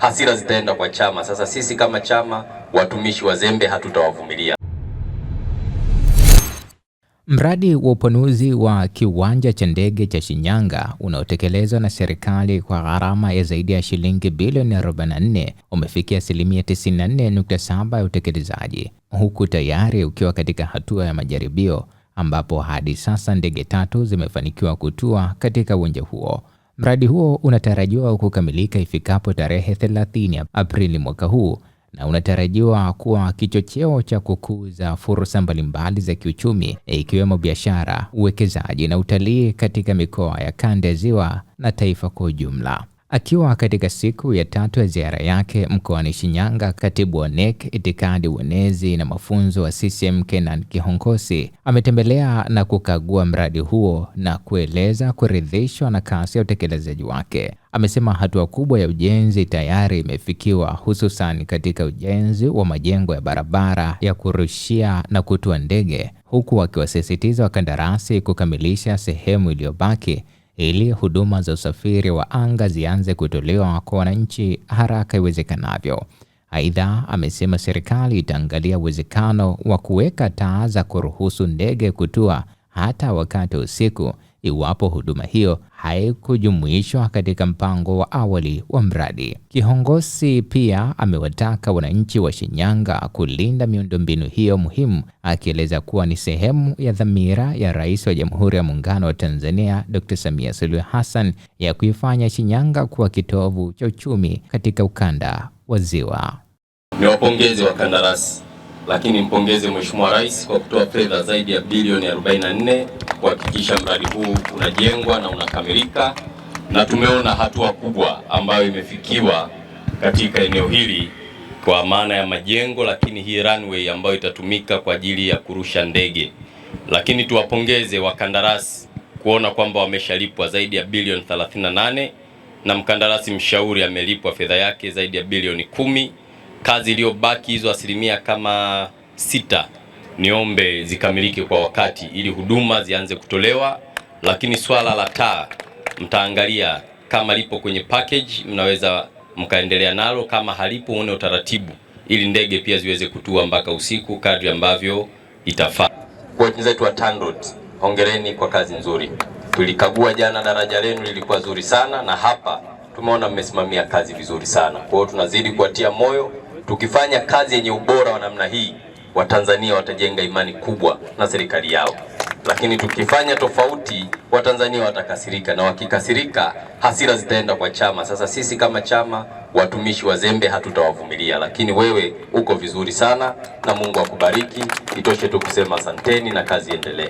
Hasira zitaenda kwa chama. Sasa sisi kama chama, watumishi wazembe hatutawavumilia. Mradi wa upanuzi wa kiwanja cha ndege cha Shinyanga unaotekelezwa na serikali kwa gharama ya zaidi ya shilingi bilioni 44 umefikia asilimia 94.7 ya utekelezaji, huku tayari ukiwa katika hatua ya majaribio ambapo hadi sasa ndege 3 zimefanikiwa kutua katika uwanja huo. Mradi huo unatarajiwa kukamilika ifikapo tarehe 30 Aprili mwaka huu na unatarajiwa kuwa kichocheo cha kukuza fursa mbalimbali za kiuchumi ikiwemo biashara, uwekezaji na utalii katika mikoa ya Kanda ya Ziwa na taifa kwa ujumla. Akiwa katika siku ya 3 ya ziara yake mkoani Shinyanga, Katibu wa NEC Itikadi, Uenezi na Mafunzo wa CCM Kenan Kihongosi ametembelea na kukagua mradi huo na kueleza kuridhishwa na kasi ya utekelezaji wake. Amesema hatua kubwa ya ujenzi tayari imefikiwa, hususan katika ujenzi wa majengo ya barabara ya kurushia na kutua ndege, huku akiwasisitiza wakandarasi kukamilisha sehemu iliyobaki ili huduma za usafiri wa anga zianze kutolewa kwa wananchi haraka iwezekanavyo. Aidha, amesema serikali itaangalia uwezekano wa kuweka taa za kuruhusu ndege kutua hata wakati wa usiku iwapo huduma hiyo haikujumuishwa katika mpango wa awali wa mradi. Kihongosi pia amewataka wananchi wa Shinyanga kulinda miundombinu hiyo muhimu, akieleza kuwa ni sehemu ya dhamira ya Rais wa Jamhuri ya Muungano wa Tanzania Dr. Samia Suluhu Hassan ya kuifanya Shinyanga kuwa kitovu cha uchumi katika ukanda wa Ziwa. Niwapongeze wakandarasi, lakini mpongeze Mheshimiwa Rais kwa kutoa fedha zaidi ya bilioni 44 kuhakikisha mradi huu unajengwa na unakamilika, na tumeona hatua kubwa ambayo imefikiwa katika eneo hili kwa maana ya majengo, lakini hii runway ambayo itatumika kwa ajili ya kurusha ndege. Lakini tuwapongeze wakandarasi kuona kwamba wameshalipwa zaidi ya bilioni 38 na mkandarasi mshauri amelipwa fedha yake zaidi ya bilioni 10. Kazi iliyobaki hizo asilimia kama 6 niombe zikamilike kwa wakati ili huduma zianze kutolewa. Lakini swala la taa mtaangalia kama lipo kwenye package, mnaweza mkaendelea nalo, kama halipo une utaratibu ili ndege pia ziweze kutua mpaka usiku kadri ambavyo itafaa. Kwa wenzetu wa TANROADS, hongereni kwa kazi nzuri. Tulikagua jana, daraja lenu lilikuwa zuri sana, na hapa tumeona mmesimamia kazi vizuri sana. Kwa hiyo tunazidi kuwatia moyo. Tukifanya kazi yenye ubora wa namna hii, Watanzania watajenga imani kubwa na serikali yao. Lakini tukifanya tofauti, Watanzania watakasirika, na wakikasirika, hasira zitaenda kwa chama. Sasa sisi kama chama, watumishi wazembe hatutawavumilia. Lakini wewe uko vizuri sana na Mungu akubariki. Itoshe tu kusema asanteni na kazi endelee.